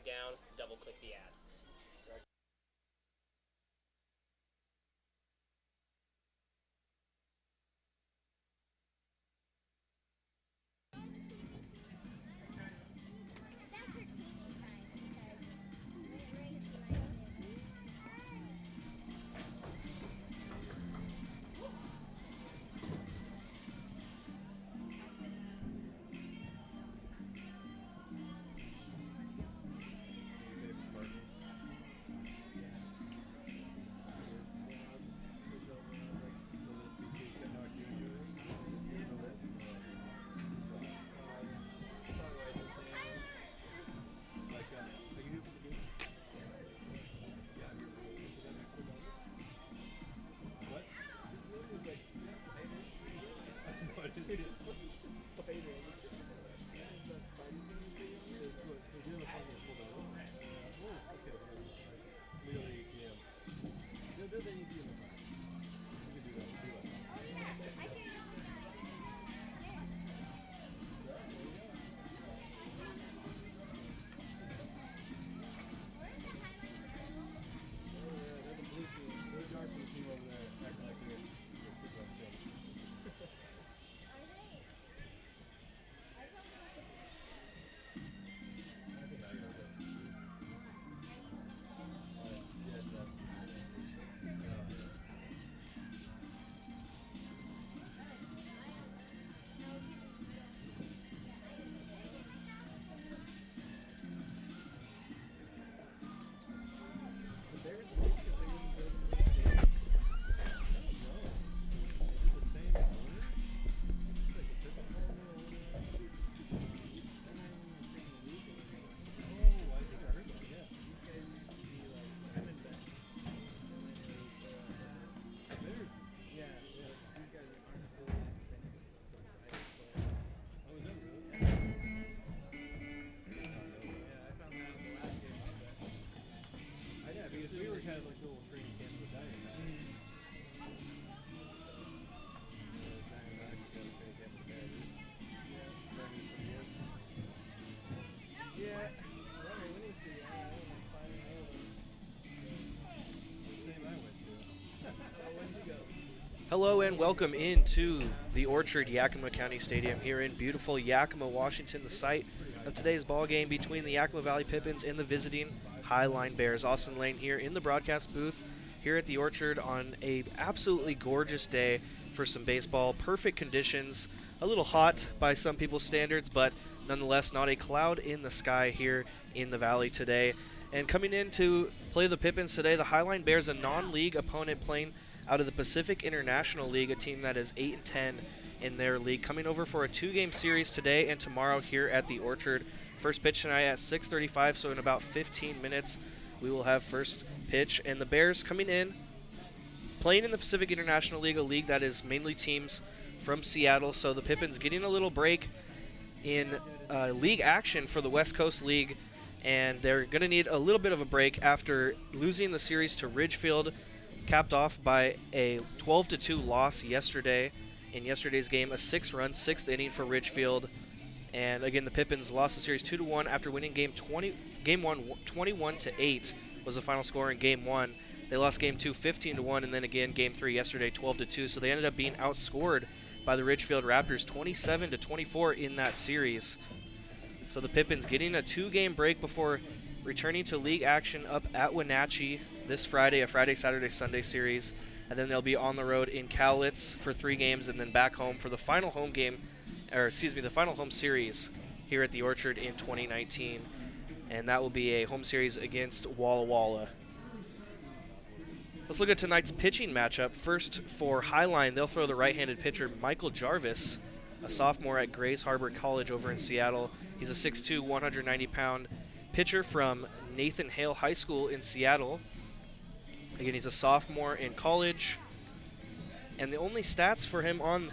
down, double-click the ad. Hello and welcome into the Orchard Yakima County Stadium here in beautiful Yakima, Washington, the site of today's ball game between the Yakima Valley Pippins and the visiting Highline Bears. Austin Lane here in the broadcast booth here at the Orchard on a absolutely gorgeous day for some baseball. Perfect conditions, a little hot by some people's standards, but nonetheless not a cloud in the sky here in the Valley today. And coming in to play the Pippins today, the Highline Bears, a non-league opponent playing out of the Pacific International League, a team that is 8-10 in their league, coming over for a two-game series today and tomorrow here at the Orchard. First pitch tonight at 6:35, so in about 15 minutes we will have first pitch. And the Bears coming in, playing in the Pacific International League, a league that is mainly teams from Seattle, so the Pippins getting a little break in league action for the West Coast League, and they're going to need a little bit of a break after losing the series to Ridgefield, capped off by a 12-2 loss yesterday. In yesterday's game, a 6-run, sixth inning for Ridgefield. And again, the Pippins lost the series 2-1 after winning game one 21-8 was the final score in game one. They lost game two 15-1, and then again game three yesterday 12-2. So they ended up being outscored by the Ridgefield Raptors 27-24 in that series. So the Pippins getting a two-game break before returning to league action up at Wenatchee this Friday, a Friday, Saturday, Sunday series, and then they'll be on the road in Cowlitz for 3 games and then back home for the final home game, the final home series here at the Orchard in 2019, and that will be a home series against Walla Walla. Let's look at tonight's pitching matchup. First for Highline, they'll throw the right-handed pitcher Michael Jarvis, a sophomore at Grays Harbor College over in Seattle. He's a 6'2", 190-pound pitcher from Nathan Hale High School in Seattle. Again, he's a sophomore in college, and the only stats for him on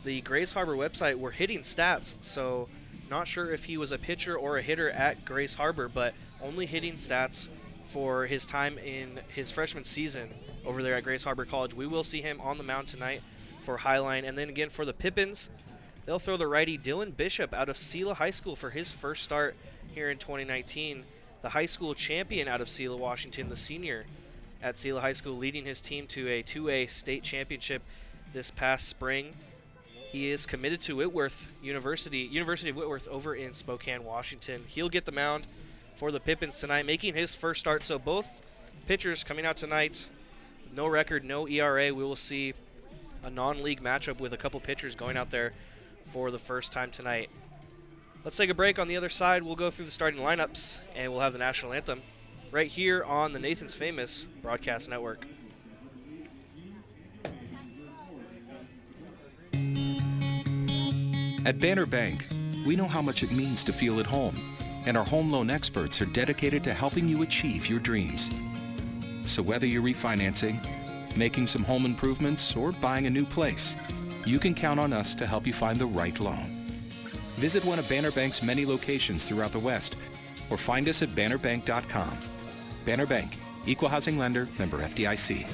the Grays Harbor website were hitting stats, so not sure if he was a pitcher or a hitter at Grays Harbor, but only hitting stats for his time in his freshman season over there at Grays Harbor College. We will see him on the mound tonight for Highline. And then again for the Pippins, they'll throw the righty Dylan Bishop out of Sela High School for his first start here in 2019. the high school champion out of Selah, Washington, the senior at Selah High School, leading his team to a 2A state championship this past spring. He is committed to University of Whitworth over in Spokane, Washington. He'll get the mound for the Pippins tonight, making his first start. So both pitchers coming out tonight, no record, no ERA. We will see a non-league matchup with a couple pitchers going out there for the first time tonight. Let's take a break. On the other side, we'll go through the starting lineups, and we'll have the national anthem right here on the Nathan's Famous Broadcast Network. At Banner Bank, we know how much it means to feel at home, and our home loan experts are dedicated to helping you achieve your dreams. So whether you're refinancing, making some home improvements, or buying a new place, you can count on us to help you find the right loan. Visit one of Banner Bank's many locations throughout the West, or find us at bannerbank.com. Banner Bank, Equal Housing Lender, member FDIC.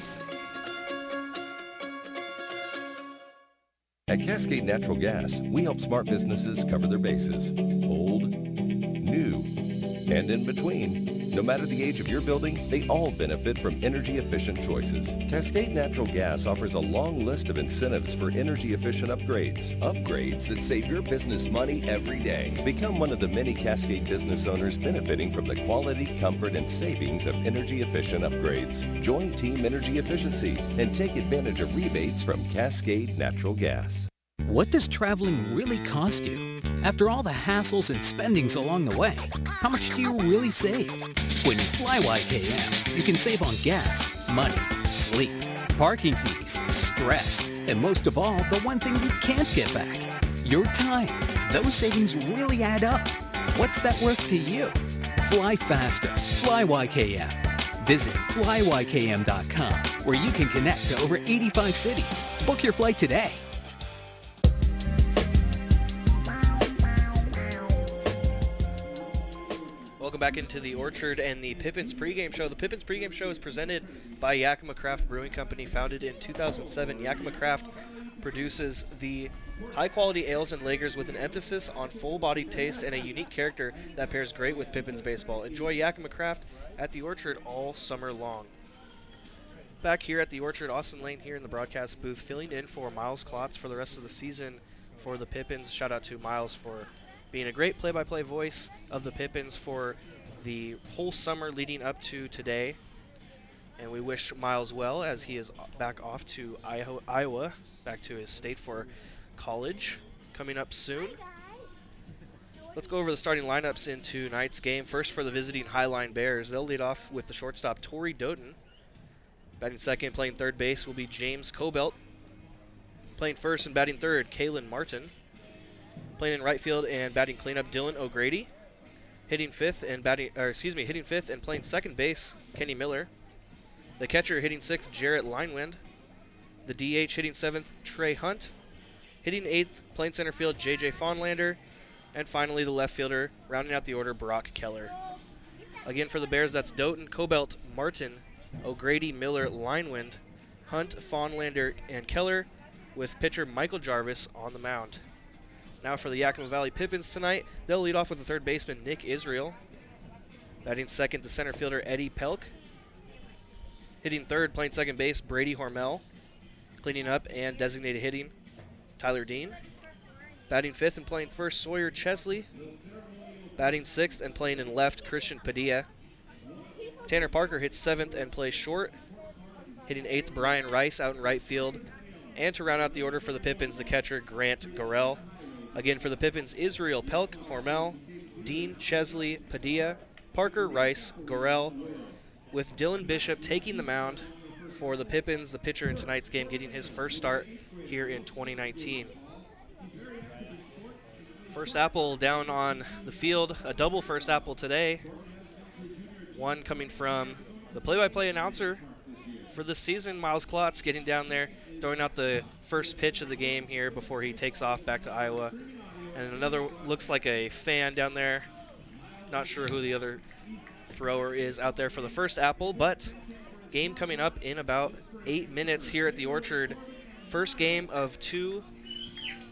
At Cascade Natural Gas, we help smart businesses cover their bases, old, new, and in between. No matter the age of your building, they all benefit from energy-efficient choices. Cascade Natural Gas offers a long list of incentives for energy-efficient upgrades. Upgrades that save your business money every day. Become one of the many Cascade business owners benefiting from the quality, comfort, and savings of energy-efficient upgrades. Join Team Energy Efficiency and take advantage of rebates from Cascade Natural Gas. What does traveling really cost you? After all the hassles and spendings along the way, how much do you really save? When you fly YKM, you can save on gas, money, sleep, parking fees, stress, and most of all, the one thing you can't get back, your time. Those savings really add up. What's that worth to you? Fly faster. Fly YKM. Visit flyykm.com, where you can connect to over 85 cities. Book your flight today. Welcome back into the Orchard and the Pippins pregame show. The Pippins pregame show is presented by Yakima Craft Brewing Company, founded in 2007. Yakima Craft produces the high-quality ales and lagers with an emphasis on full-bodied taste and a unique character that pairs great with Pippins baseball. Enjoy Yakima Craft at the Orchard all summer long. Back here at the Orchard, Austin Lane here in the broadcast booth, filling in for Miles Klotz for the rest of the season for the Pippins. Shout out to Miles for being a great play-by-play voice of the Pippins for the whole summer leading up to today. And we wish Miles well as he is back off to Iowa, back to his state for college, coming up soon. Let's go over the starting lineups in tonight's game. First for the visiting Highline Bears, they'll lead off with the shortstop Tori Doughton. Batting second, playing third base will be James Cobelt. Playing first and batting third, Kaylin Martin. Playing in right field and batting cleanup, Dylan O'Grady. Hitting fifth and playing second base, Kenny Miller. The catcher hitting sixth, Jarrett Linewind. The DH hitting seventh, Trey Hunt. Hitting eighth, playing center field, JJ Fawnlander. And finally, the left fielder, rounding out the order, Brock Keller. Again for the Bears, that's Doughton, Cobelt, Martin, O'Grady, Miller, Linewind, Hunt, Fawnlander, and Keller, with pitcher Michael Jarvis on the mound. Now for the Yakima Valley Pippins tonight, they'll lead off with the third baseman, Nick Israel. Batting second, the center fielder, Eddie Pelk. Hitting third, playing second base, Brady Hormel. Cleaning up and designated hitting, Tyler Dean. Batting fifth and playing first, Sawyer Chesley. Batting sixth and playing in left, Christian Padilla. Tanner Parker hits seventh and plays short. Hitting eighth, Brian Rice out in right field. And to round out the order for the Pippins, the catcher, Grant Gorell. Again for the Pippins, Israel, Pelk, Hormel, Dean, Chesley, Padilla, Parker, Rice, Gorell, with Dylan Bishop taking the mound for the Pippins, the pitcher in tonight's game, getting his first start here in 2019. First apple down on the field, a double first apple today. One coming from the play-by-play announcer for this season, Miles Klotz, getting down there, throwing out the first pitch of the game here before he takes off back to Iowa. And another looks like a fan down there. Not sure who the other thrower is out there for the first apple, but game coming up in about 8 minutes here at the Orchard. First game of two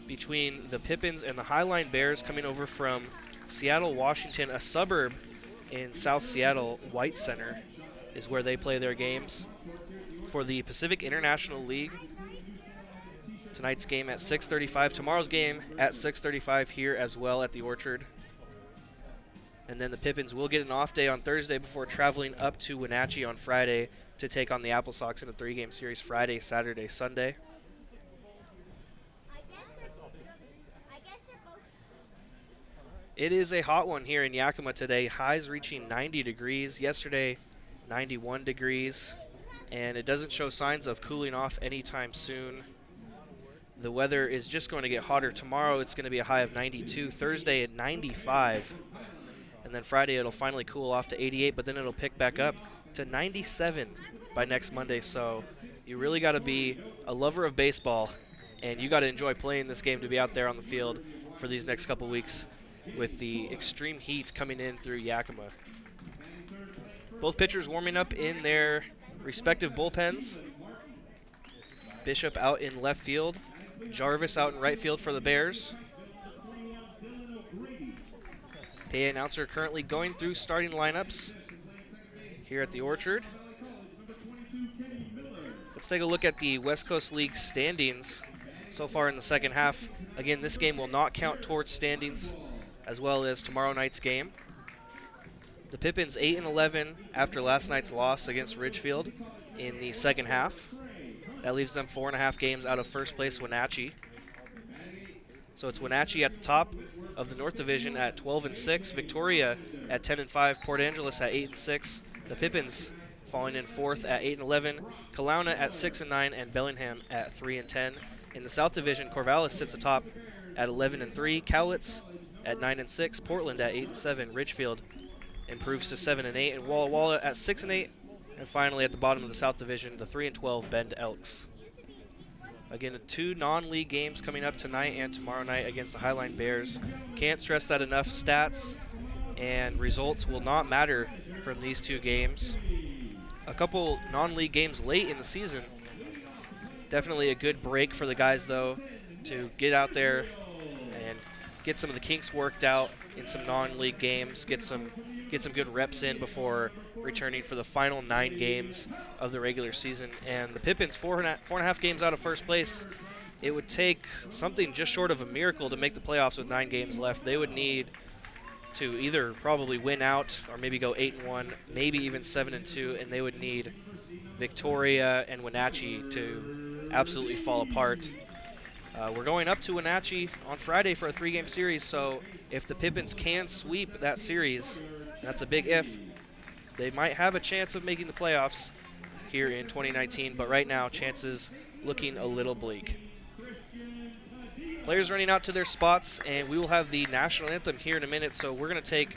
between the Pippins and the Highline Bears, coming over from Seattle, Washington, a suburb in South Seattle. White Center is where they play their games for the Pacific International League. Tonight's game at 6:35. Tomorrow's game at 6:35 here as well at the Orchard. And then the Pippins will get an off day on Thursday before traveling up to Wenatchee on Friday to take on the Apple Sox in a 3-game series Friday, Saturday, Sunday. It is a hot one here in Yakima today. Highs reaching 90 degrees. Yesterday, 91 degrees. And it doesn't show signs of cooling off anytime soon. The weather is just going to get hotter. Tomorrow it's going to be a high of 92. Thursday at 95. And then Friday it'll finally cool off to 88, but then it'll pick back up to 97 by next Monday. So you really got to be a lover of baseball, and you got to enjoy playing this game to be out there on the field for these next couple weeks with the extreme heat coming in through Yakima. Both pitchers warming up in their respective bullpens. Bishop out in left field. Jarvis out in right field for the Bears. PA announcer currently going through starting lineups here at the Orchard. Let's take a look at the West Coast League standings so far in the second half. Again, this game will not count towards standings, as well as tomorrow night's game. The Pippins 8-11 after last night's loss against Ridgefield in the second half. That leaves them 4.5 games out of first place Wenatchee. So it's Wenatchee at the top of the North Division at 12-6, Victoria at 10-5, Port Angeles at 8-6, the Pippins falling in fourth at 8-11, Kelowna at 6-9, and Bellingham at 3-10. In the South Division, Corvallis sits atop at 11-3, Cowlitz at 9-6, Portland at 8-7, Ridgefield improves to 7-8, and Walla Walla at 6-8, and finally at the bottom of the South Division, the 3-12 Bend Elks. Again, 2 non-league games coming up tonight and tomorrow night against the Highline Bears. Can't stress that enough. Stats and results will not matter from these 2 games. A couple non-league games late in the season. Definitely a good break for the guys, though, to get out there and get some of the kinks worked out in some non-league games, get some good reps in before returning for the final 9 games of the regular season. And the Pippins, 4.5 games out of first place. It would take something just short of a miracle to make the playoffs with 9 games left. They would need to either probably win out or maybe go 8-1, maybe even 7-2, and they would need Victoria and Wenatchee to absolutely fall apart. We're going up to Wenatchee on Friday for a 3-game series, so if the Pippins can sweep that series, that's a big if, they might have a chance of making the playoffs here in 2019, but right now, chances looking a little bleak. Players running out to their spots, and we will have the national anthem here in a minute, so we're going to take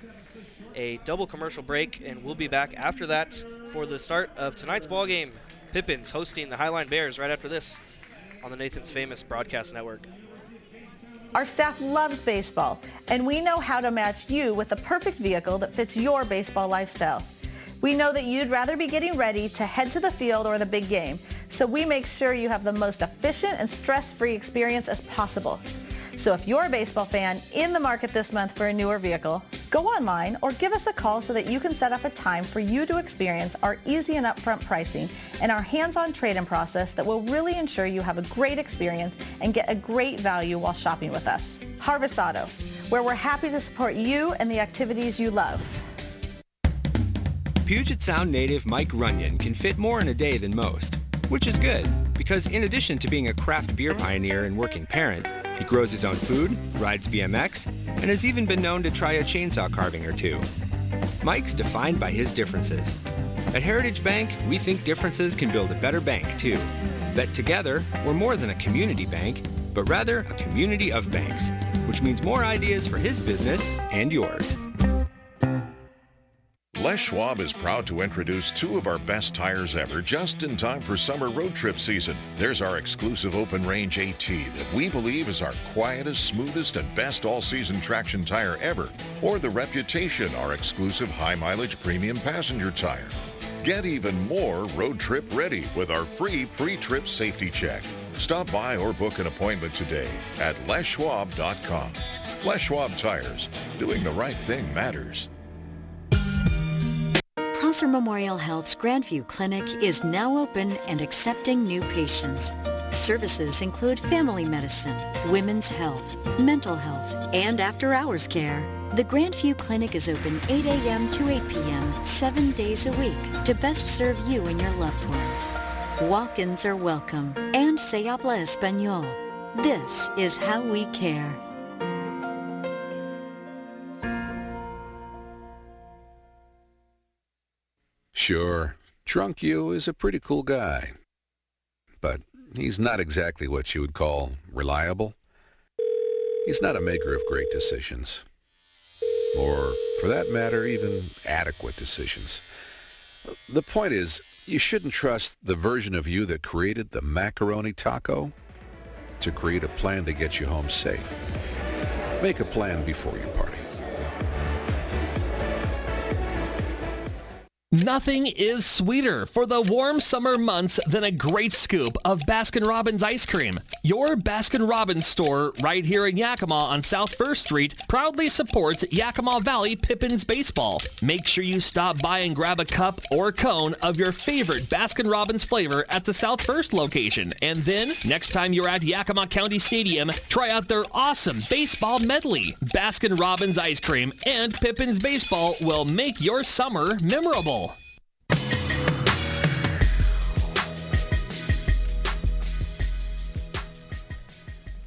a double commercial break, and we'll be back after that for the start of tonight's ball game. Pippins hosting the Highline Bears right after this on the Nathan's Famous Broadcast Network. Our staff loves baseball, and we know how to match you with the perfect vehicle that fits your baseball lifestyle. We know that you'd rather be getting ready to head to the field or the big game, so we make sure you have the most efficient and stress-free experience as possible. So if you're a baseball fan in the market this month for a newer vehicle, go online or give us a call so that you can set up a time for you to experience our easy and upfront pricing and our hands-on trade-in process that will really ensure you have a great experience and get a great value while shopping with us. Harvest Auto, where we're happy to support you and the activities you love. Puget Sound native Mike Runyon can fit more in a day than most, which is good because in addition to being a craft beer pioneer and working parent, he grows his own food, rides BMX, and has even been known to try a chainsaw carving or 2. Mike's defined by his differences. At Heritage Bank, we think differences can build a better bank, too. That together, we're more than a community bank, but rather a community of banks, which means more ideas for his business and yours. Les Schwab is proud to introduce 2 of our best tires ever just in time for summer road trip season. There's our exclusive open range AT that we believe is our quietest, smoothest, and best all-season traction tire ever. Or the Reputation, our exclusive high-mileage premium passenger tire. Get even more road trip ready with our free pre-trip safety check. Stop by or book an appointment today at leschwab.com. Les Schwab Tires. Doing the right thing matters. Prosser Memorial Health's Grandview Clinic is now open and accepting new patients. Services include family medicine, women's health, mental health, and after-hours care. The Grandview Clinic is open 8 a.m. to 8 p.m. 7 days a week to best serve you and your loved ones. Walk-ins are welcome and se habla español. This is how we care. Sure, Drunk You is a pretty cool guy, but he's not exactly what you would call reliable. He's not a maker of great decisions, or for that matter, even adequate decisions. The point is, you shouldn't trust the version of you that created the macaroni taco to create a plan to get you home safe. Make a plan before you party. Nothing is sweeter for the warm summer months than a great scoop of Baskin-Robbins ice cream. Your Baskin-Robbins store right here in Yakima on South 1st Street proudly supports Yakima Valley Pippins baseball. Make sure you stop by and grab a cup or cone of your favorite Baskin-Robbins flavor at the South 1st location. And then, next time you're at Yakima County Stadium, try out their awesome baseball medley. Baskin-Robbins ice cream and Pippins baseball will make your summer memorable.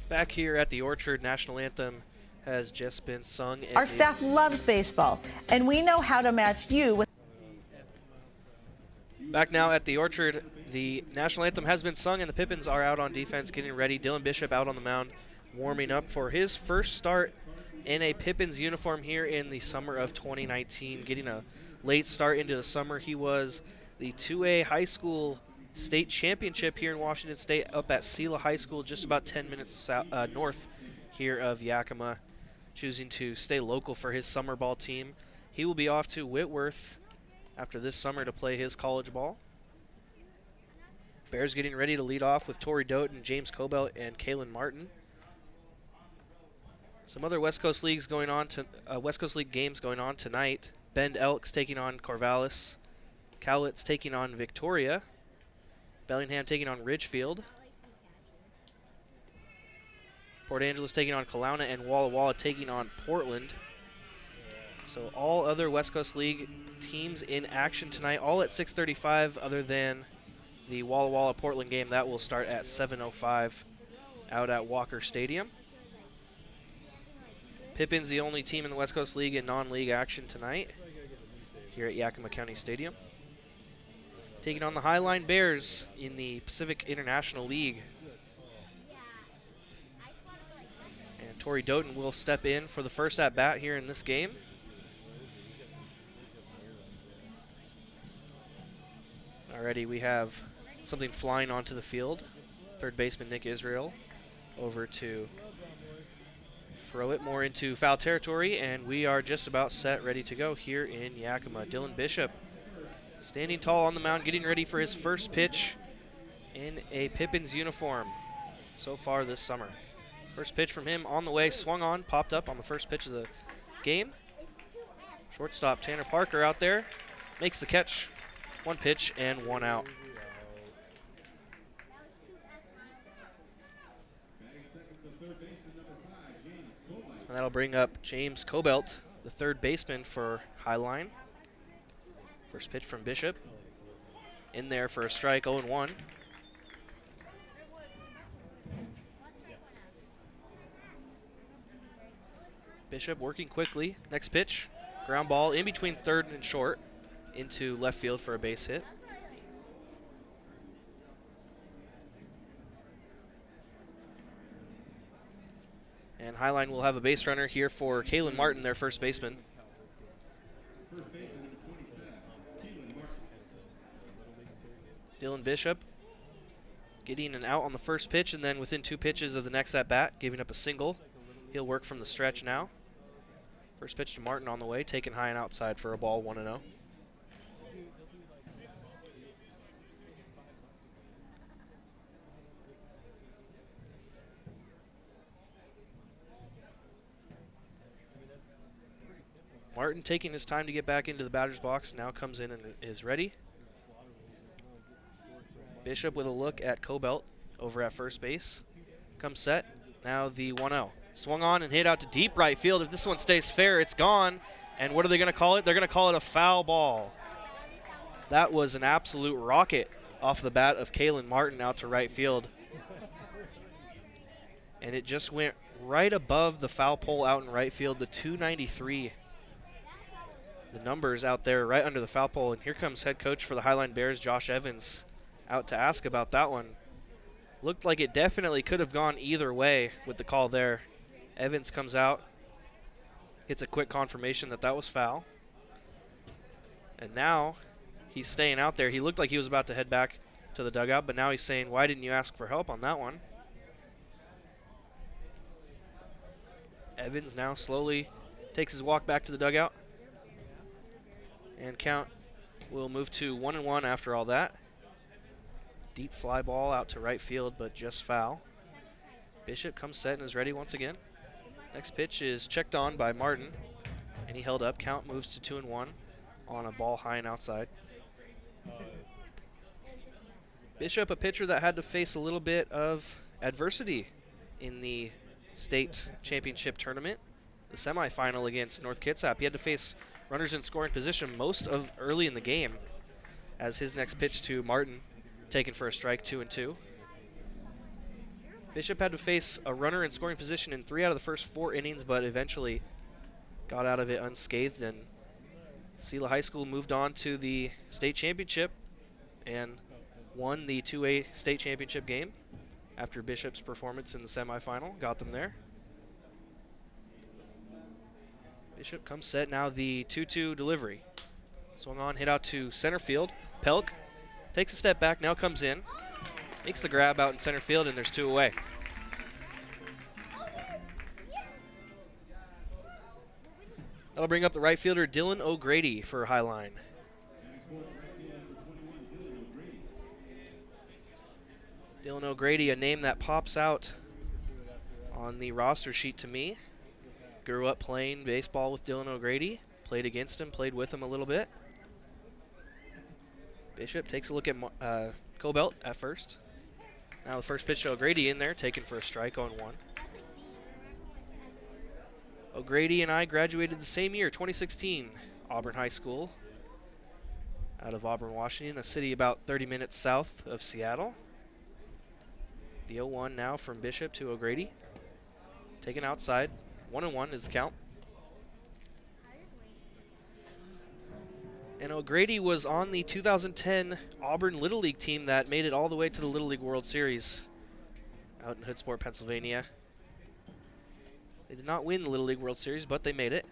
Back here at the Orchard, National Anthem has just been sung. Our staff loves baseball, and we know how to match you with... Back now at the Orchard, the National Anthem has been sung, and the Pippins are out on defense getting ready. Dylan Bishop out on the mound warming up for his first start in a Pippins uniform here in the summer of 2019, getting a late start into the summer. He was the 2A high school state championship here in Washington State up at Sela High School, just about 10 minutes north here of Yakima, choosing to stay local for his summer ball team. He will be off to Whitworth after this summer to play his college ball. Bears getting ready to lead off with Tori Doughton, James Cobelt, and Kalen Martin. Some other West Coast League games going on tonight. Bend Elks taking on Corvallis. Cowlitz taking on Victoria. Bellingham taking on Ridgefield. Port Angeles taking on Kelowna, and Walla Walla taking on Portland. So all other West Coast League teams in action tonight, all at 6:35, other than the Walla Walla Portland game. That will start at 7:05 out at Walker Stadium. Pippins the only team in the West Coast League in non-league action tonight here at Yakima County Stadium. Taking on the Highline Bears in the Pacific International League. And Tori Doughton will step in for the first at-bat here in this game. Already we have something flying onto the field. Third baseman Nick Israel over to throw it more into foul territory, and we are just about set, ready to go here in Yakima. Dylan Bishop standing tall on the mound, getting ready for his first pitch in a Pippins uniform so far this summer. First pitch from him on the way, swung on, popped up on the first pitch of the game. Shortstop Tanner Parker out there, makes the catch. One pitch and one out. And that'll bring up James Cobelt, the third baseman for Highline. First pitch from Bishop. In there for a strike, 0-1. Bishop working quickly. Next pitch, ground ball in between third and short into left field for a base hit. And Highline will have a base runner here for Kalen Martin, their first baseman. Dylan Bishop getting an out on the first pitch, and then within two pitches of the next at-bat, giving up a single. He'll work from the stretch now. First pitch to Martin on the way, taken high and outside for a ball, 1-0. Martin Martin taking his time to get back into the batter's box, now comes in and is ready. Bishop with a look at Cobelt over at first base. Comes set. Now the 1-0. Swung on and hit out to deep right field. If this one stays fair, it's gone. And what are they going to call it? They're going to call it a foul ball. That was an absolute rocket off the bat of Kalen Martin out to right field. And it just went right above the foul pole out in right field, the 293. The numbers out there right under the foul pole. And here comes head coach for the Highline Bears, Josh Evans, out to ask about that one. Looked like it definitely could have gone either way with the call there. Evans comes out. It's a quick confirmation that that was foul. And now he's staying out there. He looked like he was about to head back to the dugout, but now he's saying, why didn't you ask for help on that one? Evans now slowly takes his walk back to the dugout. And count will move to 1-1 after all that. Deep fly ball out to right field, but just foul. Bishop comes set and is ready once again. Next pitch is checked on by Martin, and he held up. Count moves to 2-1 on a ball high and outside. Bishop, a pitcher that had to face a little bit of adversity in the state championship tournament, the semifinal against North Kitsap. He had to face runners in scoring position most of early in the game, as his next pitch to Martin taken for a strike, 2-2. Bishop had to face a runner in scoring position in 3 out of the first 4 innings, but eventually got out of it unscathed, and Sela High School moved on to the state championship and won the 2A state championship game after Bishop's performance in the semifinal got them there. Bishop comes set, now the 2-2 delivery. Swung on, hit out to center field. Pelk takes a step back, now comes in. Makes the grab out in center field, and there's 2 away. That'll bring up the right fielder, Dylan O'Grady, for Highline. Dylan O'Grady, a name that pops out on the roster sheet to me. Grew up playing baseball with Dylan O'Grady. Played against him, played with him a little bit. Bishop takes a look at Cobelt at first. Now the first pitch to O'Grady in there, taken for a strike on 1. O'Grady and I graduated the same year, 2016, Auburn High School, out of Auburn, Washington, a city about 30 minutes south of Seattle. The 0-1 now from Bishop to O'Grady. Taken outside, 1-1 is the count. And O'Grady was on the 2010 Auburn Little League team that made it all the way to the Little League World Series out in Hoodsport, Pennsylvania. They did not win the Little League World Series, but they made it.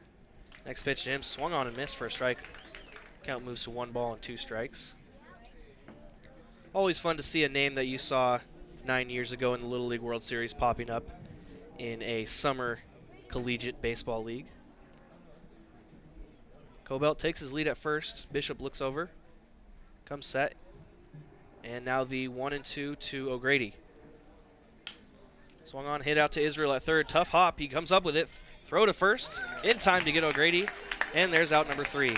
Next pitch to him, swung on and missed for a strike. Count moves to 1 ball and 2 strikes. Always fun to see a name that you saw 9 years ago in the Little League World Series popping up in a summer collegiate baseball league. Cobelt takes his lead at first. Bishop looks over, comes set, and now the 1-2 to O'Grady. Swung on, hit out to Israel at third. Tough hop. He comes up with it. Throw to first. In time to get O'Grady. And there's out number 3.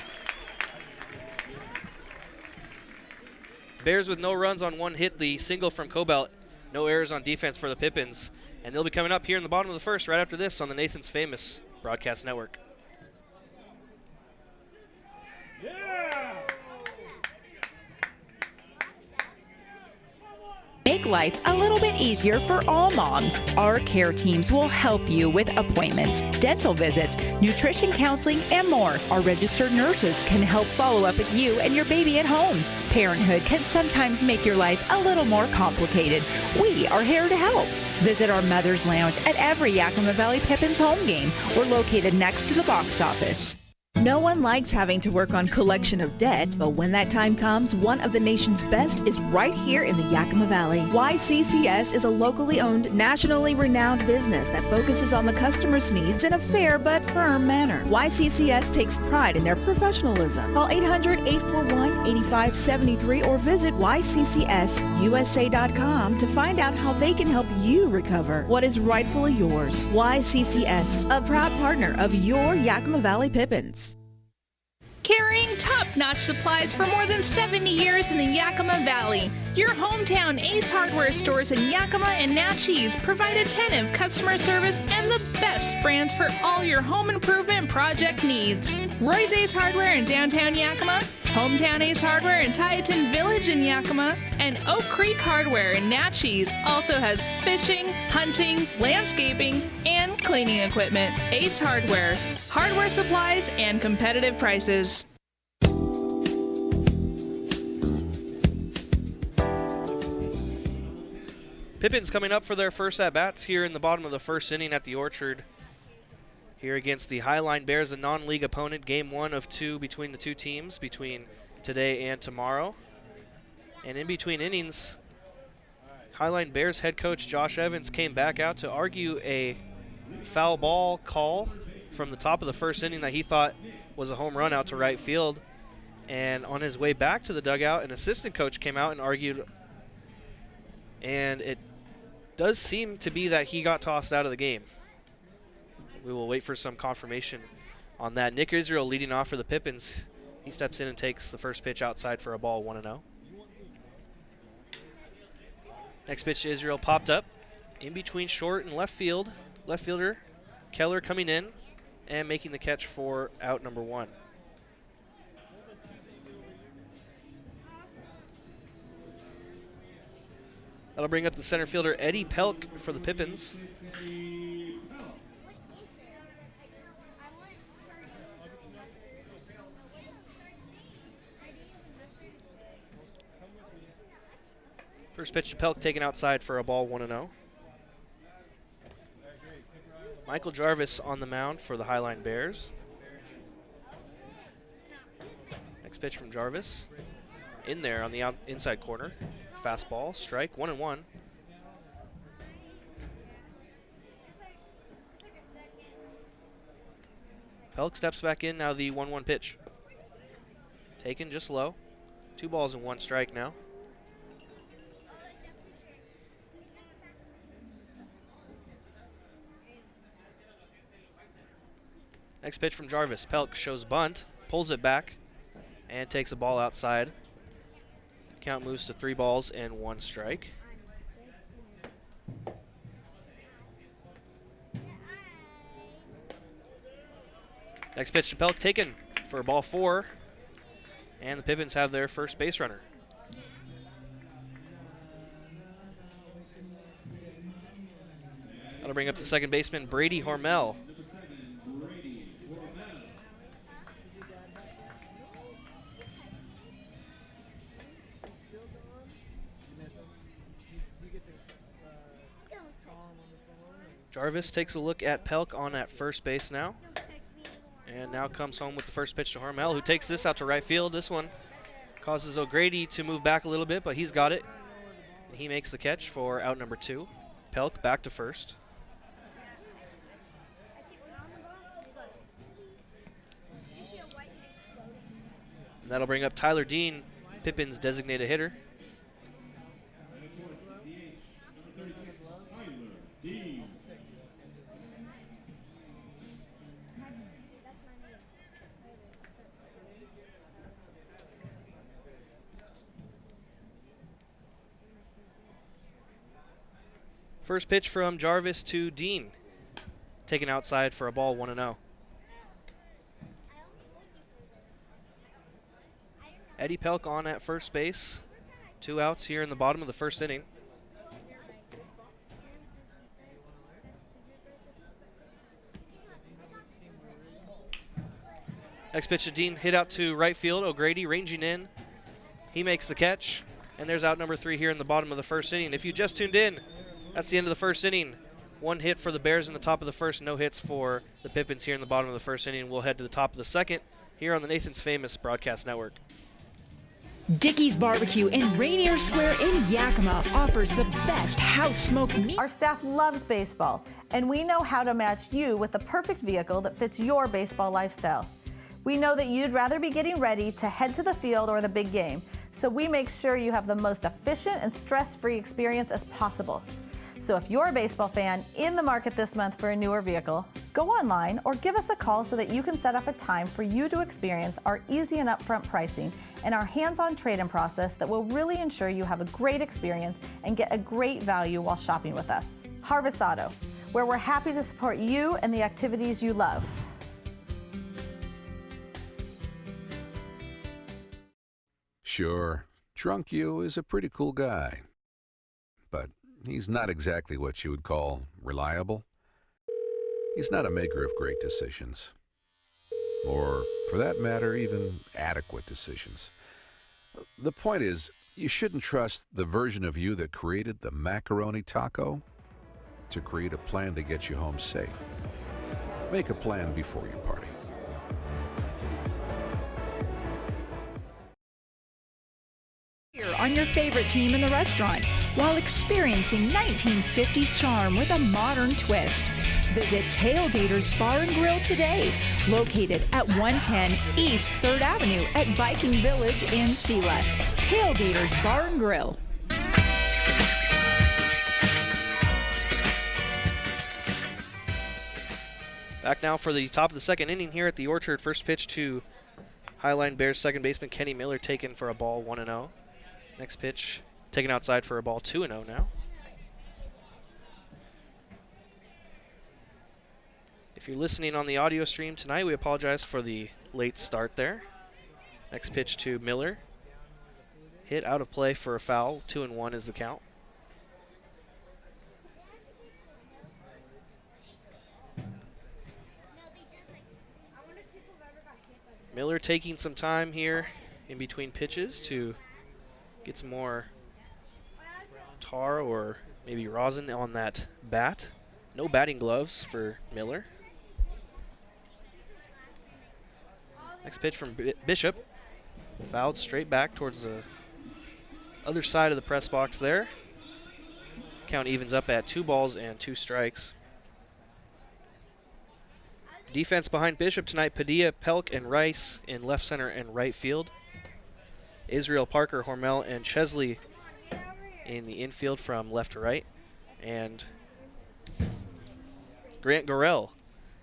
Bears with no runs on 1 hit. The single from Cobelt. No errors on defense for the Pippins. And they'll be coming up here in the bottom of the first right after this on the Nathan's Famous Broadcast Network. Make life a little bit easier for all moms. Our care teams will help you with appointments, dental visits, nutrition counseling, and more. Our registered nurses can help follow up with you and your baby at home. Parenthood can sometimes make your life a little more complicated. We are here to help. Visit our Mother's Lounge at every Yakima Valley Pippins home game. We're located next to the box office. No one likes having to work on collection of debt, but when that time comes, one of the nation's best is right here in the Yakima Valley. YCCS is a locally owned, nationally renowned business that focuses on the customer's needs in a fair but firm manner. YCCS takes pride in their professionalism. Call 800-841-8573 or visit yccsusa.com to find out how they can help you recover what is rightfully yours. YCCS, a proud partner of your Yakima Valley Pippins. Carrying top-notch supplies for more than 70 years in the Yakima Valley, your hometown Ace Hardware stores in Yakima and Natchez provide attentive customer service and the best brands for all your home improvement project needs. Roy's Ace Hardware in downtown Yakima, Hometown Ace Hardware in Tieton Village in Yakima, and Oak Creek Hardware in Natchez also has fishing, hunting, landscaping, and cleaning equipment. Ace Hardware, hardware supplies and competitive prices. Pippins coming up for their first at-bats here in the bottom of the first inning at the Orchard. Here against the Highline Bears, a non-league opponent, game 1 of 2 between the two teams, between today and tomorrow. And in between innings, Highline Bears head coach Josh Evans came back out to argue a foul ball call from the top of the first inning that he thought was a home run out to right field. And on his way back to the dugout, an assistant coach came out and argued, and it does seem to be that he got tossed out of the game. We will wait for some confirmation on that. Nick Israel leading off for the Pippins. He steps in and takes the first pitch outside for a ball, 1-0. Next pitch to Israel popped up in between short and left field. Left fielder Keller coming in and making the catch for out number 1. That'll bring up the center fielder Eddie Pelk for the Pippins. First pitch to Pelk taken outside for a ball, 1-0. Michael Jarvis on the mound for the Highline Bears. Next pitch from Jarvis. In there on the inside corner. Fastball, strike, 1-1. Pelk steps back in, now the 1-1 pitch. Taken just low. 2 balls and 1 strike now. Next pitch from Jarvis. Pelk shows bunt, pulls it back, and takes a ball outside. Count moves to 3 balls and 1 strike. Next pitch to Pelk taken for ball 4. And the Pippins have their first base runner. That'll bring up the second baseman, Brady Hormel. Jarvis takes a look at Pelk on at first base now. And now comes home with the first pitch to Hormel, who takes this out to right field. This one causes O'Grady to move back a little bit, but he's got it. And he makes the catch for out number 2. Pelk back to first. And that'll bring up Tyler Dean, Pippin's designated hitter. First pitch from Jarvis to Dean. Taken outside for a ball, 1-0. Eddie Pelk on at first base. 2 outs here in the bottom of the first inning. Next pitch to Dean, hit out to right field. O'Grady ranging in. He makes the catch. And there's out number 3 here in the bottom of the first inning. If you just tuned in, that's the end of the first inning. 1 hit for the Bears in the top of the first, no hits for the Pippins here in the bottom of the first inning. We'll head to the top of the second here on the Nathan's Famous Broadcast Network. Dickey's Barbecue in Rainier Square in Yakima offers the best house smoked meat. Our staff loves baseball, and we know how to match you with the perfect vehicle that fits your baseball lifestyle. We know that you'd rather be getting ready to head to the field or the big game, so we make sure you have the most efficient and stress-free experience as possible. So if you're a baseball fan in the market this month for a newer vehicle, go online or give us a call so that you can set up a time for you to experience our easy and upfront pricing and our hands-on trade-in process that will really ensure you have a great experience and get a great value while shopping with us. Harvest Auto, where we're happy to support you and the activities you love. Sure, Drunk You is a pretty cool guy, but he's not exactly what you would call reliable. He's not a maker of great decisions, or for that matter, even adequate decisions. The point is, you shouldn't trust the version of you that created the macaroni taco to create a plan to get you home safe. Make a plan before you party. On your favorite team in the restaurant while experiencing 1950s charm with a modern twist. Visit Tailgaters Bar and Grill today, located at 110 East 3rd Avenue at Viking Village in Sela. Tailgaters Bar and Grill. Back now for the top of the second inning here at the Orchard. First pitch to Highline Bears second baseman Kenny Miller, taken for a ball 1-0. Next pitch taken outside for a ball 2-0 now. If you're listening on the audio stream tonight, we apologize for the late start there. Next pitch to Miller. Hit out of play for a foul. 2-1 is the count. Miller taking some time here in between pitches to get some more tar or maybe rosin on that bat. No batting gloves for Miller. Next pitch from Bishop. Fouled straight back towards the other side of the press box there. Count evens up at 2-2 strikes. Defense behind Bishop tonight, Padilla, Pelk, and Rice in left center and right field. Israel, Parker, Hormel, and Chesley in the infield from left to right. And Grant Gorell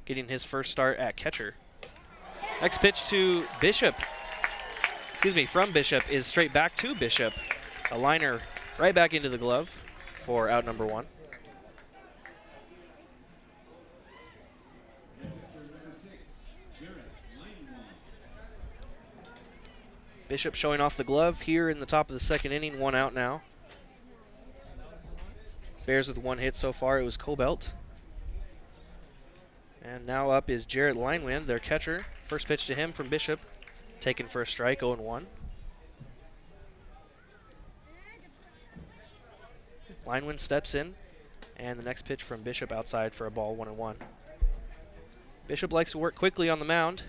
getting his first start at catcher. Next pitch to Bishop. From Bishop is straight back to Bishop. A liner right back into the glove for out number 1. Bishop showing off the glove here in the top of the second inning. 1 out now. Bears with 1 hit so far. It was Cobelt. And now up is Jarrett Linewind, their catcher. First pitch to him from Bishop. Taken for a strike, 0-1. Linewind steps in. And the next pitch from Bishop outside for a ball, 1-1. Bishop likes to work quickly on the mound.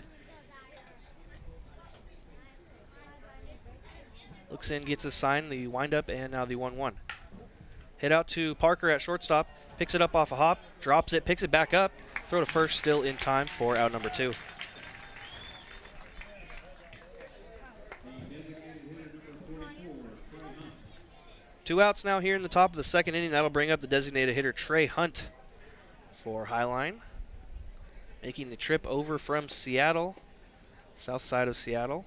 Looks in, gets his sign, the windup, and now the 1-1. Hit out to Parker at shortstop, picks it up off a hop, drops it, picks it back up, throw to first, still in time for out number 2. Two outs now here in the top of the second inning. That'll bring up the designated hitter Trey Hunt for Highline. Making the trip over from Seattle, south side of Seattle.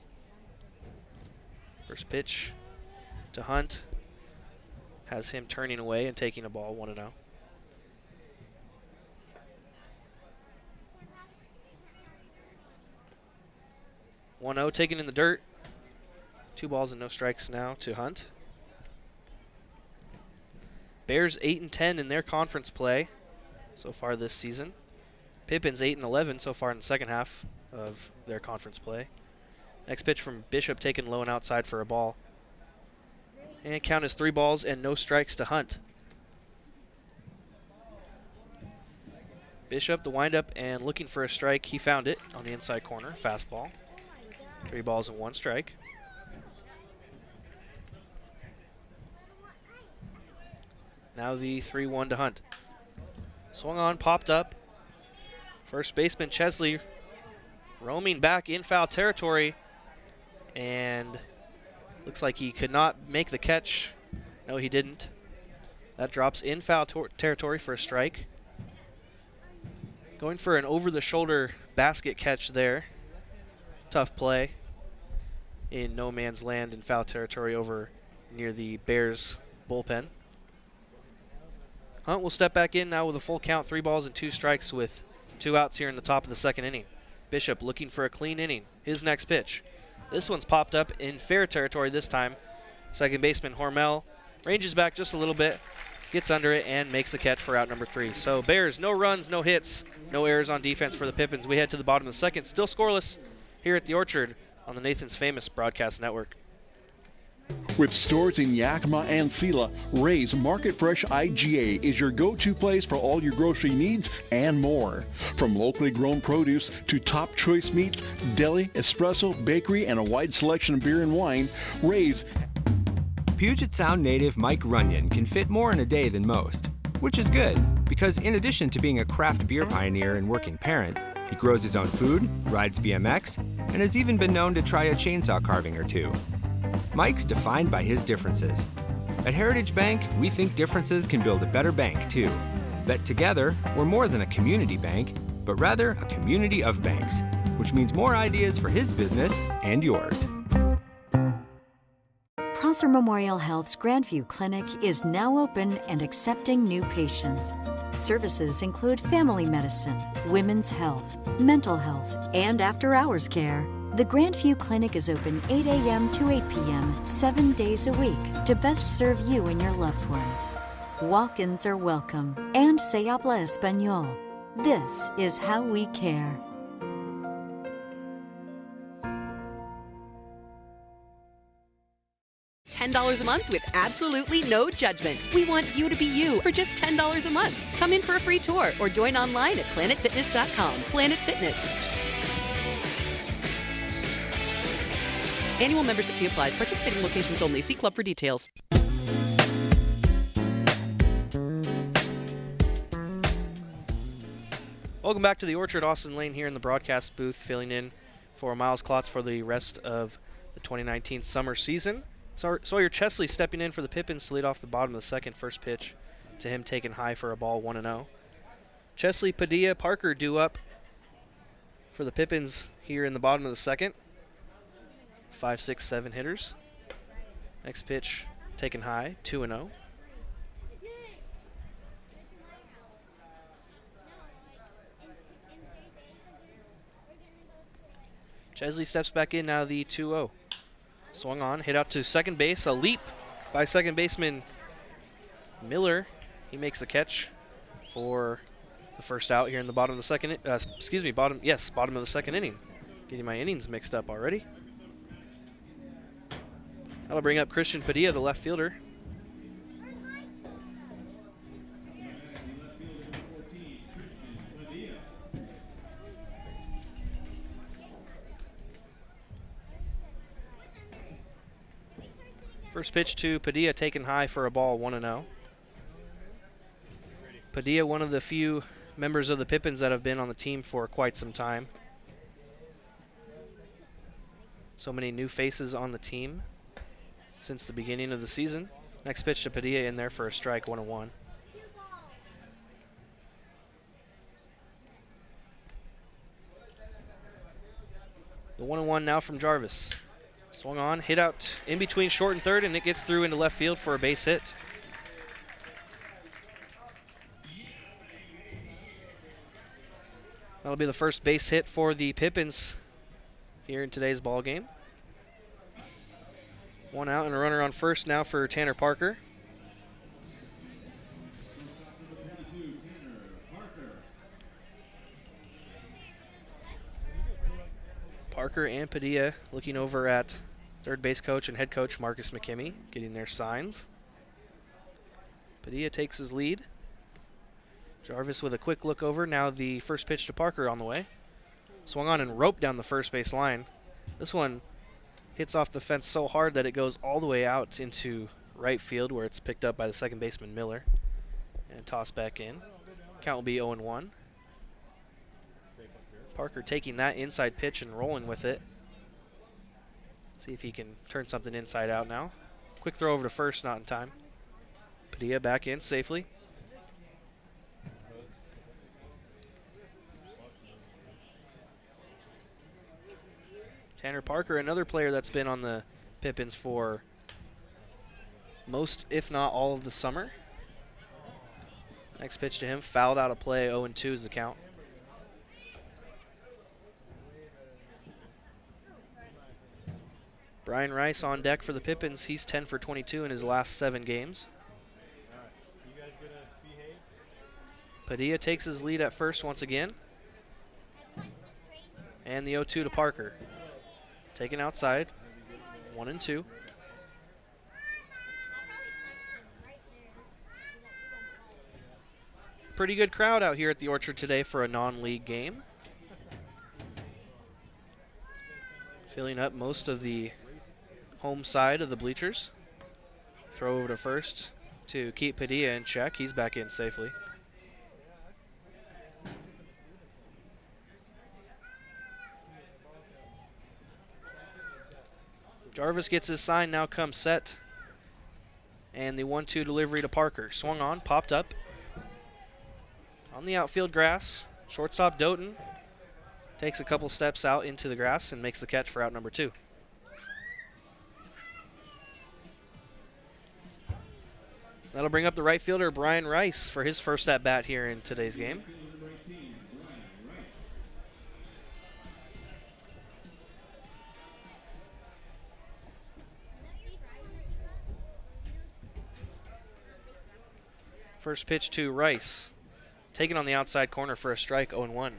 First pitch to Hunt has him turning away and taking a ball, 1-0. Taken in the dirt. 2 balls and no strikes now to Hunt. Bears 8-10 in their conference play so far this season. Pippins 8-11 so far in the second half of their conference play. Next pitch from Bishop, taken low and outside for a ball. And count is 3 balls and no strikes to Hunt. Bishop, the windup, and looking for a strike. He found it on the inside corner, fastball. 3 balls and 1 strike. Now the 3-1 to Hunt. Swung on, popped up. First baseman Chesley roaming back in foul territory. And looks like he could not make the catch. No, he didn't. That drops in foul territory for a strike. Going for an over-the-shoulder basket catch there. Tough play in no man's land in foul territory over near the Bears bullpen. Hunt will step back in now with a full count, 3 balls and 2 strikes with 2 outs here in the top of the second inning. Bishop looking for a clean inning. His next pitch. This one's popped up in fair territory this time. Second baseman Hormel ranges back just a little bit, gets under it, and makes the catch for out number 3. So Bears, no runs, no hits, no errors on defense for the Pippins. We head to the bottom of the second, still scoreless here at the Orchard on the Nathan's Famous Broadcast Network. With stores in Yakima and Sela, Ray's Market Fresh IGA is your go-to place for all your grocery needs and more. From locally grown produce to top choice meats, deli, espresso, bakery, and a wide selection of beer and wine, Ray's. Puget Sound native Mike Runyon can fit more in a day than most, which is good because in addition to being a craft beer pioneer and working parent, he grows his own food, rides BMX, and has even been known to try a chainsaw carving or two. Mike's defined by his differences. At Heritage Bank, we think differences can build a better bank, too. That together, we're more than a community bank, but rather a community of banks, which means more ideas for his business and yours. Prosser Memorial Health's Grandview Clinic is now open and accepting new patients. Services include family medicine, women's health, mental health, and after-hours care. The Grandview Clinic is open 8 a.m. to 8 p.m. 7 days a week to best serve you and your loved ones. Walk-ins are welcome and se habla español. This is how we care. $10 a month with absolutely no judgment. We want you to be you for just $10 a month. Come in for a free tour or join online at planetfitness.com. Planet Fitness. Annual membership fee applies. Participating locations only. See club for details. Welcome back to the Orchard. Austin Lane here in the broadcast booth, filling in for Miles Klotz for the rest of the 2019 summer season. Sawyer Chesley stepping in for the Pippins to lead off the bottom of the second. First pitch to him taken high for a ball, 1-0. Chesley, Padilla, Parker due up for the Pippins here in the bottom of the second. 5, 6, 7 hitters. Next pitch taken high, 2-0. Chesley steps back in now, the 2-0. Swung on, hit out to second base, a leap by second baseman Miller. He makes the catch for the first out here in the bottom of the second. Bottom of the second inning. Getting my innings mixed up already. That'll bring up Christian Padilla, the left fielder. First pitch to Padilla taken high for a ball, 1-0. Padilla, one of the few members of the Pippins that have been on the team for quite some time. So many new faces on the team since the beginning of the season. Next pitch to Padilla in there for a strike, 1-1. The 1-1 now from Jarvis. Swung on, hit out in between short and third, and it gets through into left field for a base hit. That'll be the first base hit for the Pippins here in today's ball game. One out and a runner on first now for Tanner Parker. Parker and Padilla looking over at third base coach and head coach Marcus McKimmey, getting their signs. Padilla takes his lead. Jarvis with a quick look over. Now the first pitch to Parker on the way. Swung on and roped down the first base line. This one hits off the fence so hard that it goes all the way out into right field, where it's picked up by the second baseman Miller and tossed back in. Count will be 0-1. Parker taking that inside pitch and rolling with it. See if he can turn something inside out now. Quick throw over to first, not in time. Padilla back in safely. Tanner Parker, another player that's been on the Pippins for most, if not all, of the summer. Next pitch to him, fouled out of play, 0-2 is the count. Brian Rice on deck for the Pippins. He's 10 for 22 in his last 7 games. Padilla takes his lead at first once again. And the 0-2 to Parker. Taken outside, 1-2. Pretty good crowd out here at the Orchard today for a non-league game. Filling up most of the home side of the bleachers. Throw over to first to keep Padilla in check. He's back in safely. Jarvis gets his sign, now comes set. And the 1-2 delivery to Parker. Swung on, popped up. On the outfield grass, shortstop Doughton takes a couple steps out into the grass and makes the catch for out number 2. That'll bring up the right fielder Brian Rice for his first at bat here in today's game. First pitch to Rice. Taken on the outside corner for a strike, 0-1.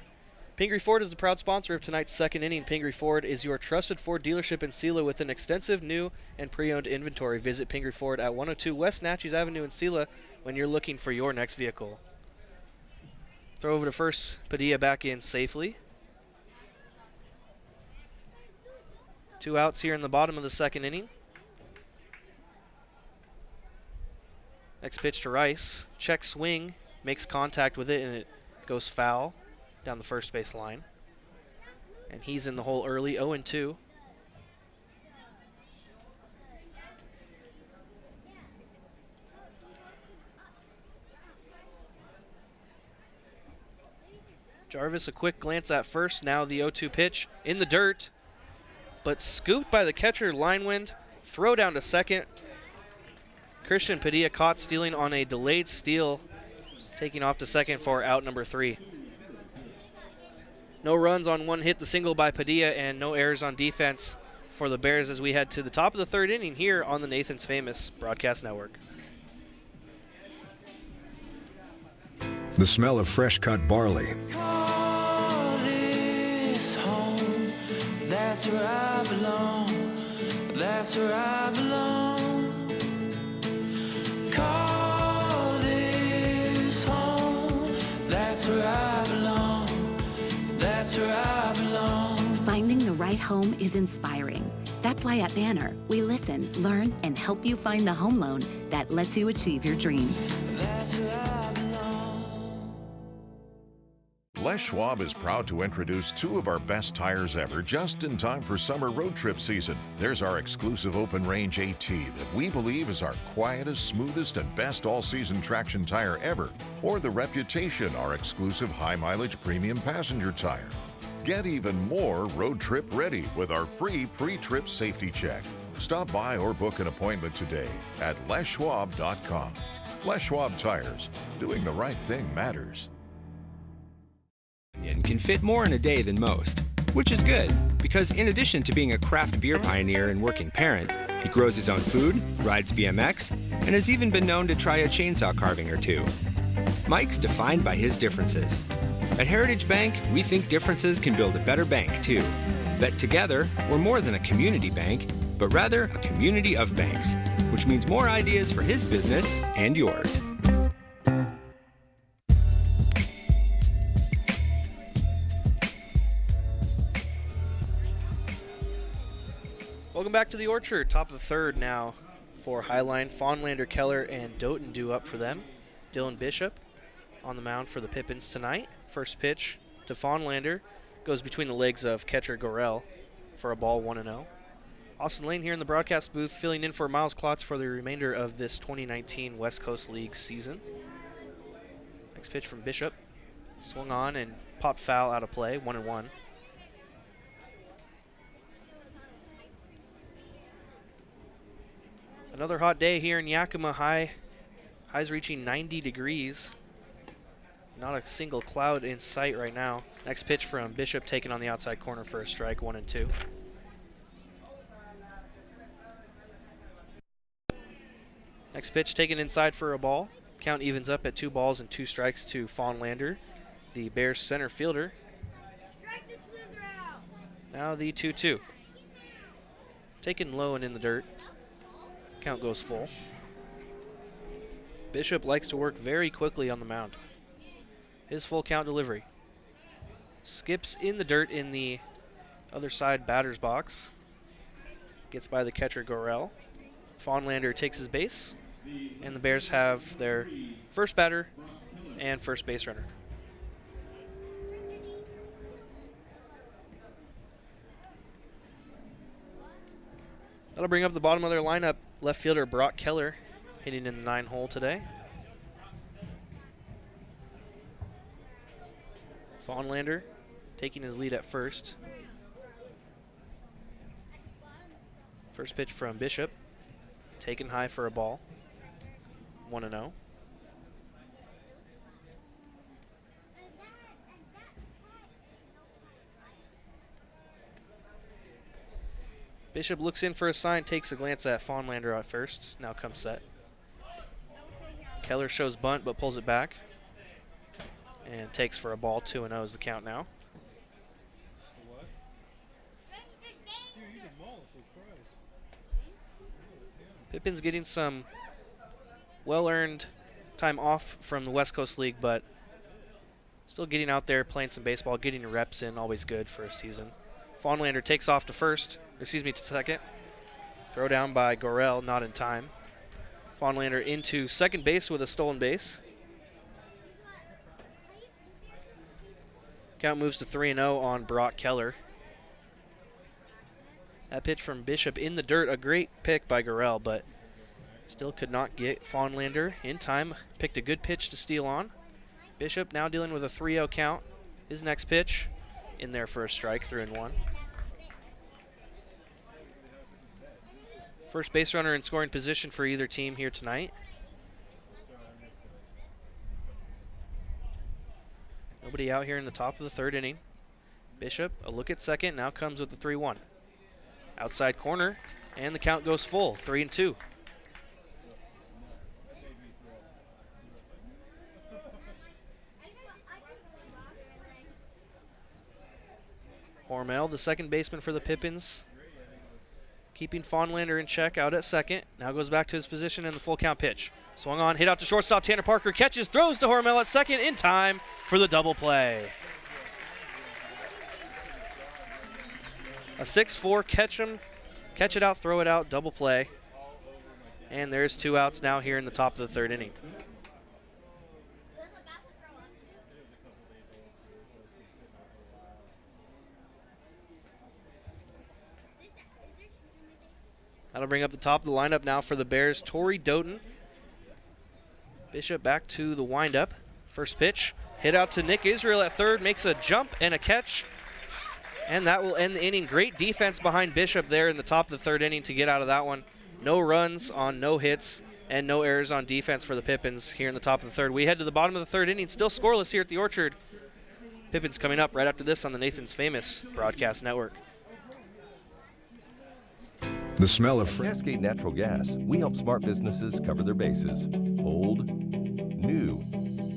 Pingree Ford is the proud sponsor of tonight's second inning. Pingree Ford is your trusted Ford dealership in Sela with an extensive new and pre-owned inventory. Visit Pingree Ford at 102 West Natchez Avenue in Sela when you're looking for your next vehicle. Throw over to first, Padilla back in safely. 2 outs here in the bottom of the second inning. Next pitch to Rice. Check swing, makes contact with it, and it goes foul down the first base line. And he's in the hole early, 0-2. Jarvis, a quick glance at first. Now the 0-2 pitch in the dirt, but scooped by the catcher, Linewind. Throw down to second. Christian Padilla caught stealing on a delayed steal, taking off to second for out number 3. No runs on one hit, the single by Padilla, and no errors on defense for the Bears as we head to the top of the third inning here on the Nathan's Famous Broadcast Network. The smell of fresh cut barley. Call this home. That's where I belong. That's where I belong. Call this home. That's where I belong. That's where I belong. Finding the right home is inspiring. That's why at Banner, we listen, learn, and help you find the home loan that lets you achieve your dreams. That's where I belong. Les Schwab is proud to introduce 2 of our best tires ever just in time for summer road trip season. There's our exclusive open range AT that we believe is our quietest, smoothest, and best all-season traction tire ever, or the Reputation, our exclusive high-mileage premium passenger tire. Get even more road trip ready with our free pre-trip safety check. Stop by or book an appointment today at leschwab.com. Les Schwab Tires. Doing the right thing matters. Can fit more in a day than most, which is good because in addition to being a craft beer pioneer and working parent, he grows his own food, rides BMX, and has even been known to try a chainsaw carving or 2. Mike's defined by his differences. At Heritage Bank, we think differences can build a better bank too. That together, we're more than a community bank, but rather a community of banks, which means more ideas for his business and yours. Welcome back to the Orchard. Top of the third now for Highline. Fawnlander, Keller, and Doughton due up for them. Dylan Bishop on the mound for the Pippins tonight. First pitch to Fawnlander goes between the legs of catcher Gorell for a ball, 1-0. Austin Lane here in the broadcast booth, filling in for Miles Klotz for the remainder of this 2019 West Coast League season. Next pitch from Bishop. Swung on and popped foul out of play, 1-1. Another hot day here in Yakima. Highs reaching 90 degrees. Not a single cloud in sight right now. Next pitch from Bishop, taken on the outside corner for a strike, 1-2. Next pitch taken inside for a ball. Count evens up at 2 balls and 2 strikes to Fawnlander, the Bears center fielder. Now the 2-2. Taken low and in the dirt. Count goes full. Bishop likes to work very quickly on the mound. His full count delivery. Skips in the dirt in the other side batter's box. Gets by the catcher Gorell. Fawnlander takes his base, and the Bears have their first batter and first base runner. That'll bring up the bottom of their lineup. Left fielder Brock Keller hitting in the 9 hole today. Fawnlander taking his lead at first. First pitch from Bishop. Taken high for a ball. 1-0. Bishop looks in for a sign, takes a glance at Fawnlander at first. Now comes set. Keller shows bunt but pulls it back. And takes for a ball. 2-0 is the count now. Pippins getting some well-earned time off from the West Coast League, but still getting out there, playing some baseball, getting reps in, always good for a season. Fawnlander takes off to second. Throw down by Gorell, not in time. Fawnlander into second base with a stolen base. Count moves to 3-0 on Brock Keller. That pitch from Bishop in the dirt, a great pick by Gorell, but still could not get Fawnlander in time. Picked a good pitch to steal on. Bishop now dealing with a 3-0 count. His next pitch in there for a strike, 3-1. First base runner in scoring position for either team here tonight. Nobody out here in the top of the 3rd inning. Bishop, a look at second, now comes with the 3-1. Outside corner, and the count goes full, 3-2. Hormel, the second baseman for the Pippins, keeping Fawnlander in check out at second. Now goes back to his position in the full count pitch. Swung on, hit out to shortstop. Tanner Parker catches, throws to Hormel at second in time for the double play. A 6-4 catch it out, throw it out, double play. And there's 2 outs now here in the top of the 3rd inning. That'll bring up the top of the lineup now for the Bears. Torrey Doughton. Bishop back to the windup. First pitch, hit out to Nick Israel at third, makes a jump and a catch. And that will end the inning. Great defense behind Bishop there in the top of the 3rd inning to get out of that one. No runs on no hits and no errors on defense for the Pippins here in the top of the 3rd. We head to the bottom of the 3rd inning, still scoreless here at the Orchard. Pippins coming up right after this on the Nathan's Famous Broadcast Network. The smell of Cascade Natural Gas. We help smart businesses cover their bases. Old, new,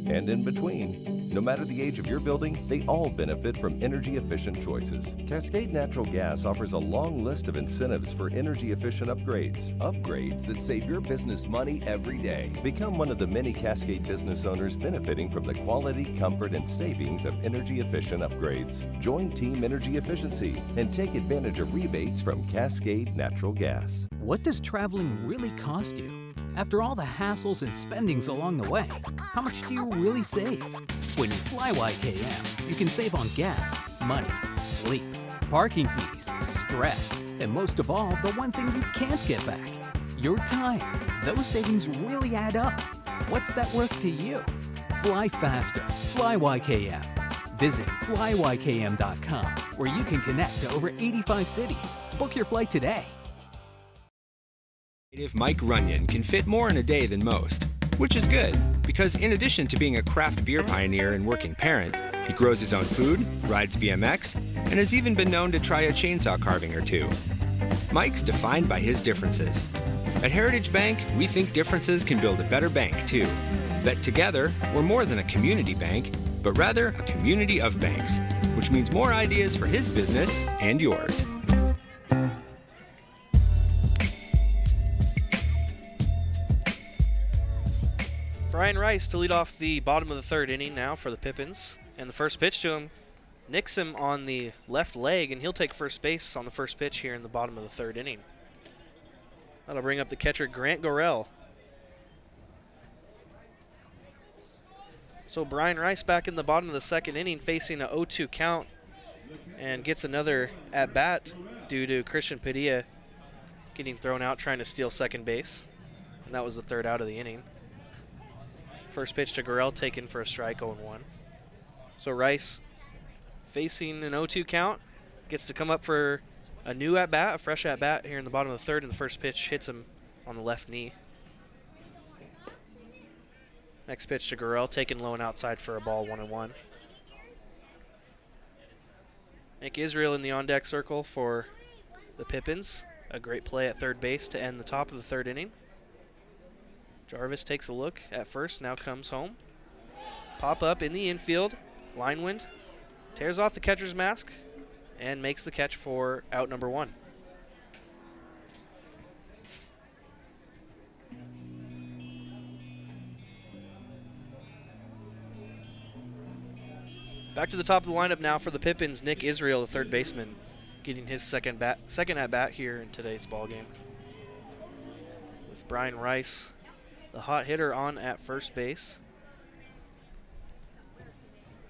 and in between. No matter the age of your building, they all benefit from energy-efficient choices. Cascade Natural Gas offers a long list of incentives for energy-efficient upgrades. Upgrades that save your business money every day. Become one of the many Cascade business owners benefiting from the quality, comfort, and savings of energy-efficient upgrades. Join Team Energy Efficiency and take advantage of rebates from Cascade Natural Gas. What does traveling really cost you? After all the hassles and spendings along the way, how much do you really save? When you fly YKM, you can save on gas, money, sleep. parking fees, stress, and most of all, the one thing you can't get back, your time. Those savings really add up. What's that worth to you? Fly faster. Fly YKM. Visit flyykm.com, where you can connect to over 85 cities. Book your flight today. Mike Runyon can fit more in a day than most, which is good because in addition to being a craft beer pioneer and working parent, he grows his own food, rides BMX, and has even been known to try a chainsaw carving or two. Mike's defined by his differences. At Heritage Bank, we think differences can build a better bank too. That together, we're more than a community bank, but rather a community of banks, which means more ideas for his business and yours. Brian Rice to lead off the bottom of the third inning now for the Pippins. And the first pitch to him nicks him on the left leg, and he'll take first base on the first pitch here in the bottom of the third inning. That'll bring up the catcher, Grant Gorell. So Brian Rice back in the bottom of the second inning facing a 0-2 count and gets another at-bat due to Christian Padilla getting thrown out trying to steal second base. And that was the third out of the inning. First pitch to Gorell taken for a strike, 0-1. So Rice facing an 0-2 count, gets to come up for a new at-bat, a fresh at-bat here in the bottom of the third, and the first pitch hits him on the left knee. Next pitch to Gorell, taken low and outside for a ball, 1-1. Nick Israel in the on-deck circle for the Pippins. A great play at third base to end the top of the third inning. Jarvis takes a look at first, now comes home. Pop up in the infield, line wind, tears off the catcher's mask, and makes the catch for out number 1. Back to the top of the lineup now for the Pippins, Nick Israel, the third baseman, getting his second at-bat here in today's ballgame. With Brian Rice, the hot hitter, on at first base.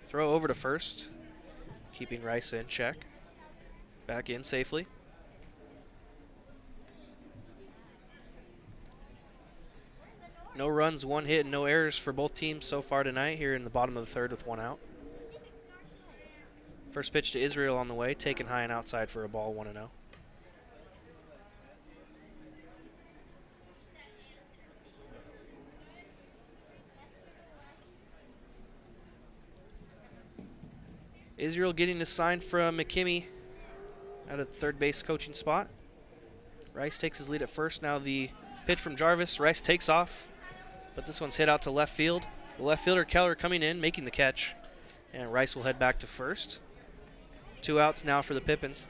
Throw over to first, keeping Rice in check. Back in safely. No runs, 1 hit, and no errors for both teams so far tonight here in the bottom of the third with 1 out. First pitch to Israel on the way, taken high and outside for a ball, 1-0. Israel getting a sign from McKimmey at a third base coaching spot. Rice takes his lead at first. Now the pitch from Jarvis. Rice takes off, but this one's hit out to left field. The left fielder, Keller, coming in, making the catch, and Rice will head back to first. 2 outs now for the Pippins.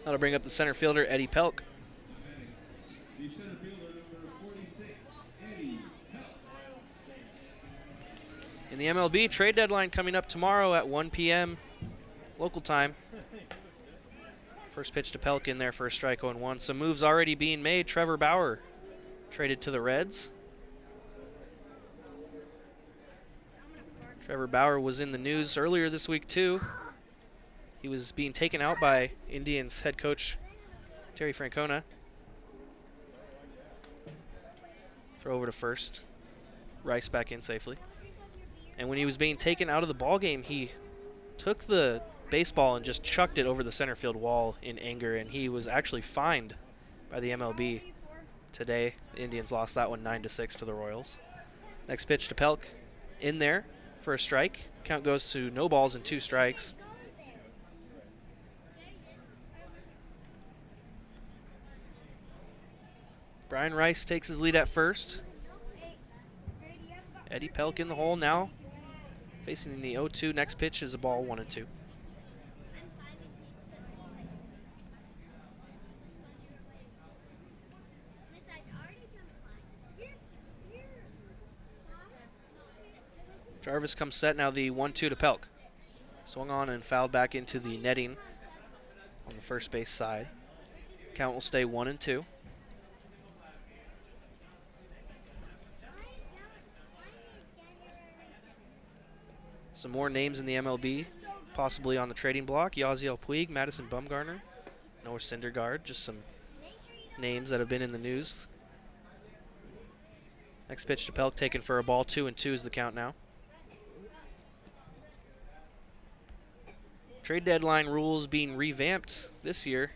That'll bring up the center fielder, Eddie Pelk. In the MLB, trade deadline coming up tomorrow at 1 p.m. local time. First pitch to Pelk in there for a strike, 0-1. Some moves already being made. Trevor Bauer traded to the Reds. Trevor Bauer was in the news earlier this week too. He was being taken out by Indians head coach Terry Francona. Throw over to first. Rice back in safely. And when he was being taken out of the ball game, he took the baseball and just chucked it over the center field wall in anger, and he was actually fined by the MLB today. The Indians lost that one 9-6 to the Royals. Next pitch to Pelk, in there for a strike. Count goes to no balls and 2 strikes. Brian Rice takes his lead at first. Eddie Pelk in the hole now, facing the 0-2. Next pitch is a ball, 1-2. Jarvis comes set now, the 1-2 to Pelk. Swung on and fouled back into the netting on the first base side. Count will stay 1-2. Some more names in the MLB, possibly on the trading block. Yasiel Puig, Madison Bumgarner, Noah Syndergaard, just some names that have been in the news. Next pitch to Pelk, taken for a ball. 2-2 is the count now. Trade deadline rules being revamped this year.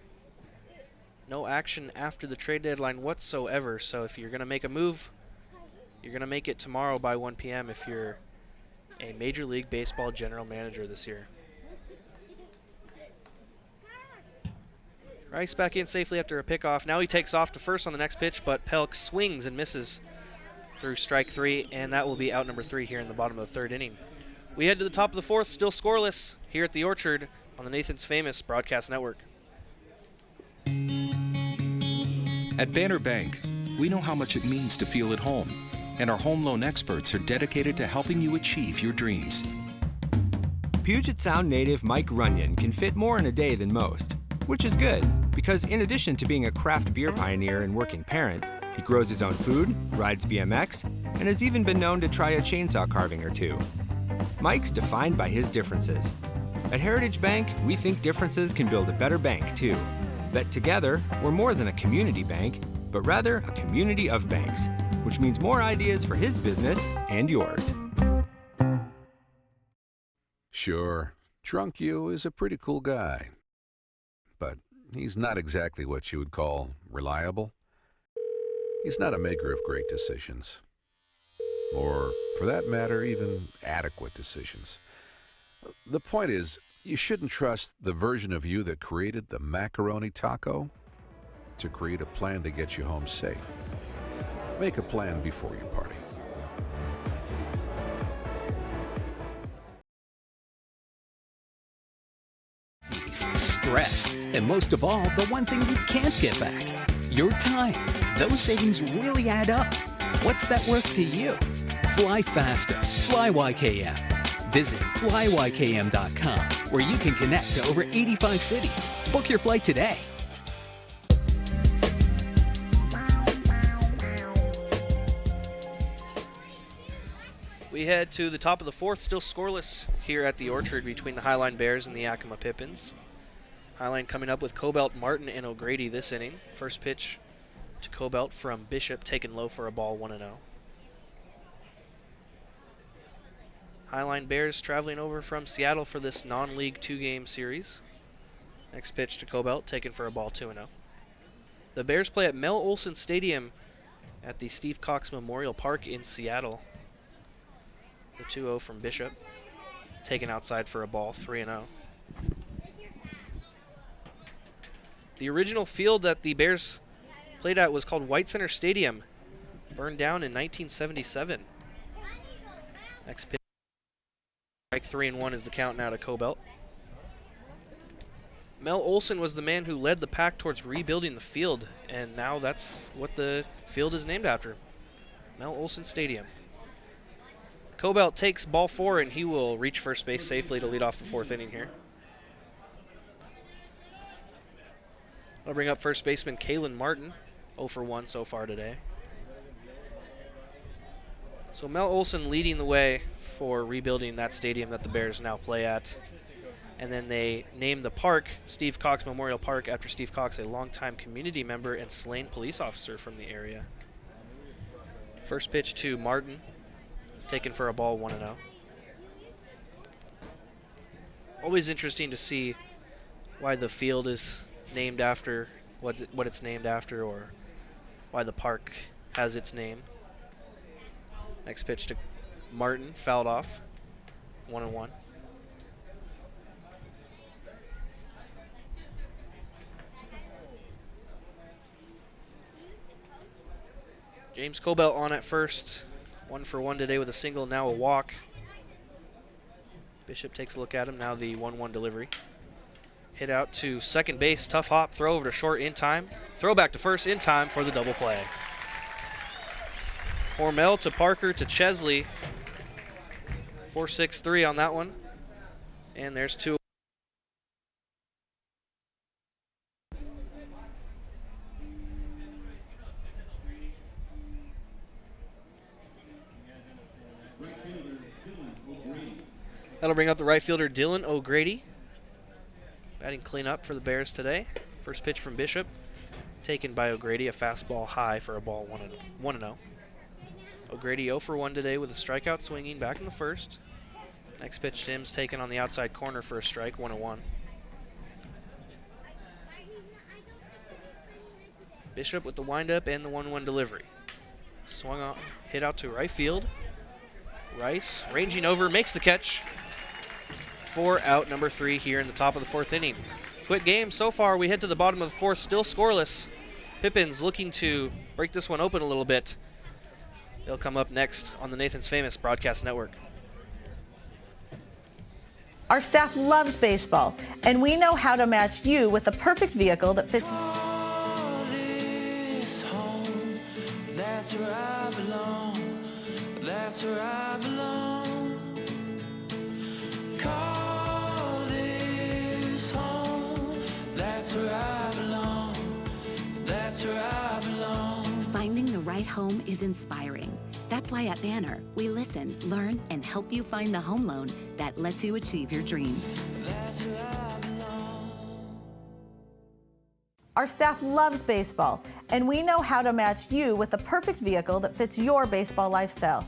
No action after the trade deadline whatsoever. So if you're going to make a move, you're going to make it tomorrow by 1 p.m. if you're a Major League Baseball general manager this year. Rice back in safely after a pickoff. Now he takes off to first on the next pitch, but Pelk swings and misses through strike 3, and that will be out number 3 here in the bottom of the 3rd inning. We head to the top of the 4th, still scoreless, here at the Orchard on the Nathan's Famous Broadcast Network. At Banner Bank, we know how much it means to feel at home, and our home loan experts are dedicated to helping you achieve your dreams. Puget Sound native Mike Runyon can fit more in a day than most, which is good, because in addition to being a craft beer pioneer and working parent, he grows his own food, rides BMX, and has even been known to try a chainsaw carving or two. Mike's defined by his differences. At Heritage Bank, we think differences can build a better bank, too. That together, we're more than a community bank, but rather a community of banks, which means more ideas for his business and yours. Sure, Drunk You is a pretty cool guy, but he's not exactly what you would call reliable. He's not a maker of great decisions, or, for that matter, even adequate decisions. The point is, you shouldn't trust the version of you that created the macaroni taco to create a plan to get you home safe. Make a plan before you party. Stress, and most of all, the one thing you can't get back, your time. Those savings really add up. What's that worth to you? Fly faster. Fly YKM. Visit flyykm.com, where you can connect to over 85 cities. Book your flight today. We head to the top of the 4th, still scoreless here at the Orchard between the Highline Bears and the Yakima Pippins. Highline coming up with Cobelt, Martin, and O'Grady this inning. First pitch to Cobelt from Bishop, taken low for a ball, 1-0. Highline Bears traveling over from Seattle for this non-league 2-game series. Next pitch to Cobelt, taken for a ball, 2-0. The Bears play at Mel Olson Stadium at the Steve Cox Memorial Park in Seattle. The 2-0 from Bishop, taken outside for a ball, 3-0. The original field that the Bears played at was called White Center Stadium, burned down in 1977. Next pitch, strike 3-1 is the count now to Cobelt. Mel Olson was the man who led the pack towards rebuilding the field, and now that's what the field is named after, Mel Olson Stadium. Cobelt takes ball 4, and he will reach first base safely to lead off the 4th inning here. I'll bring up first baseman Kalen Martin, 0 for 1 so far today. So Mel Olson leading the way for rebuilding that stadium that the Bears now play at. And then they named the park Steve Cox Memorial Park after Steve Cox, a longtime community member and slain police officer from the area. First pitch to Martin, taken for a ball, 1-0. Always interesting to see why the field is named after what it's named after, or why the park has its name. Next pitch to Martin, fouled off, 1-1. James Cobelt on at first, 1 for 1 today with a single, now a walk. Bishop takes a look at him, now the 1-1 delivery. Hit out to second base, tough hop, throw over to short in time. Throw back to first in time for the double play. Hormel to Parker to Chesley. 4-6-3 on that one. And there's 2. That'll bring up the right fielder, Dylan O'Grady. Batting cleanup for the Bears today. First pitch from Bishop, taken by O'Grady, a fastball high for a ball 1-0. O'Grady 0 for 1 today with a strikeout swinging back in the first. Next pitch to him's taken on the outside corner for a strike, 1-1. Bishop with the windup and the 1-1 delivery. Swung on, hit out to right field. Rice ranging over, makes the catch for out number 3 here in the top of the 4th inning. Quick game so far. We head to the bottom of the 4th, still scoreless. Pippins looking to break this one open a little bit. They'll come up next on the Nathan's Famous Broadcast Network. Our staff loves baseball, and we know how to match you with the perfect vehicle that fits. That's where I belong. That's where I belong. Call this home. That's where I belong. That's where I belong. Finding the right home is inspiring. That's why at Banner, we listen, learn, and help you find the home loan that lets you achieve your dreams. That's where I belong. Our staff loves baseball, and we know how to match you with the perfect vehicle that fits your baseball lifestyle.